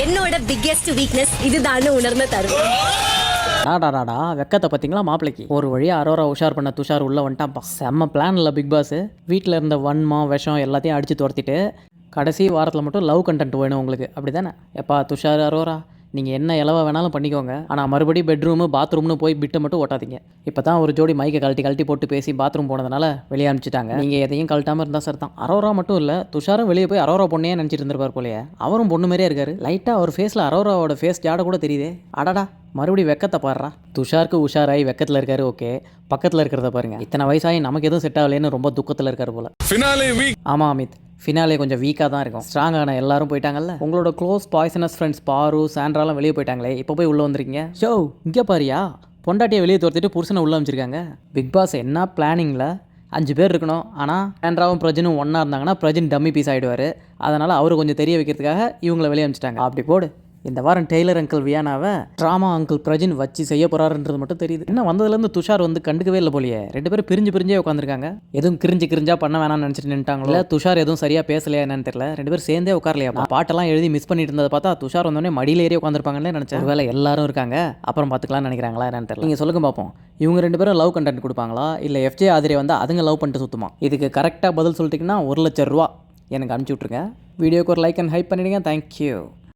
என்னோட biggest weakness இதுதான் உணர்ந்த தருணம். டாடாடா வெக்கத்தை பார்த்தீங்களா மாப்பிளைக்கு. ஒரு வழியாக அரோரா உஷார் பண்ண துஷார் உள்ளே வந்துட்டான்ப்பா. செம்ம பிளான் இல்லை பிக் பாஸ். வீட்டில் இருந்த வன்மம் விஷம் எல்லாத்தையும் அடித்து துரத்திட்டு கடைசி வாரத்தில் மட்டும் லவ் கண்டென்ட் வேணும் உங்களுக்கு, அப்படி தானே? எப்பா துஷார் அரோரா, நீங்கள் என்ன இலவ வேணாலும் பண்ணிக்கோங்க, ஆனால் மறுபடியும் பெட்ரூமு பாத்ரூம்னு போய் பிட்டை மட்டும் ஓட்டாதீங்க. இப்போ தான் ஒரு ஜோடி மைக்கை கழட்டி போட்டு பேசி பாத்ரூம் போனதுனால வெளியே அனுப்பிச்சிட்டாங்க. நீங்கள் எதையும் கழட்டாமல் இருந்தால் சார் தான். அரோரா மட்டும் இல்லை, துஷாரும் வெளியே போய் அரோரா பொண்ணையே நினச்சிட்டு இருந்திருப்பார் போலையே. அவரும் பொண்ணு மாதிரியே இருக்காரு. லைட்டாக அவர் ஃபேஸில் அரோராவோட ஃபேஸ் ஜாட கூட தெரியுதே. அடடா, மறுபடியும் வெக்கத்தை பாடுறா. துஷாருக்கு உஷாராகி வெக்கத்தில் இருக்காரு, ஓகே. பக்கத்தில் இருக்கிறத பாருங்க. இத்தனை வயசாகி நமக்கு எதுவும் செட் ஆகலைன்னு ரொம்ப துக்கத்தில் இருக்காரு போல. ஆமாம் அமித், ஃபினாலே கொஞ்சம் வீக்காக தான் இருக்கும். ஸ்ட்ராங்கான எல்லாரும் போயிட்டாங்கல்ல. உங்களோட க்ளோஸ் பாய்சனஸ் ஃப்ரெண்ட்ஸ் பாரு சாண்ட்ராலாம் வெளியே போயிட்டாங்களே, இப்போ போய் உள்ளே வந்துருக்கீங்க. ஷோ இங்கே பாரியா, பொண்டாட்டியை வெளியே துரத்திட்டு புருஷனை உள்ளே அமைச்சிருக்காங்க. பிக் பாஸ் என்ன பிளானிங்கில் 5 பேர் இருக்கணும். ஆனால் சாண்ட்ராவும் பிரஜனும் ஒன்றா இருந்தாங்கன்னா பிரஜன் டம்மி பீஸ் ஆகிடுவார். அதனால் அவர் கொஞ்சம் தெரிய வைக்கிறதுக்காக இவங்களை வெளியே அமைச்சிட்டாங்க. அப்படி போடு. இந்த வாரம் டெய்லர் அங்கிள் வியானாவை ட்ராமா அங்கிள் பிரஜின் வச்சு செய்ய போறாருன்றது மட்டும் தெரியுது. என்ன வந்ததுலேருந்து துஷார் வந்து கண்டுக்கவே இல்லை போலியே. 2 பேரும் பிரிஞ்சே உட்காந்துருக்காங்க. எதுவும் கிரிஞ்சா பண்ண வேணாம்னு நினச்சிட்டு நின்ட்டாங்களா? துஷார் எதுவும் சரியா பேசலையா என்னன்னு தெரியல. 2 பேரும் சேர்ந்தே உட்காரலையா? பாட்டெல்லாம் எழுதி மிஸ் பண்ணிட்டு இருந்ததை பார்த்தா துஷார் வந்தோடனே மடியில் ஏறி உட்காந்துருப்பாங்கன்னு நினச்சேன். ஒருவேளை எல்லாரும் இருக்காங்க, அப்புறம் பார்த்துக்கலாம்னு நினைக்கிறாங்களா என்னன்னு தெரியல. நீங்கள் சொல்லுங்க பார்ப்போம், இவங்க 2 பேரும் லவ் கண்டென்ட் கொடுப்பாங்களா, இல்லை FJ ஆதிரே வந்து அதுங்க லவ் பண்ணிட்டு சுற்றுமா? இதுக்கு கரெக்டாக பதில் சொல்லிட்டிங்கன்னா 1 லட்சம் ரூபா எனக்கு அனுப்பிச்சி விட்ருங்க. வீடியோக்கு ஒரு லைக் அண்ட் ஹைப் பண்ணிடுங்க. தேங்க்யூ.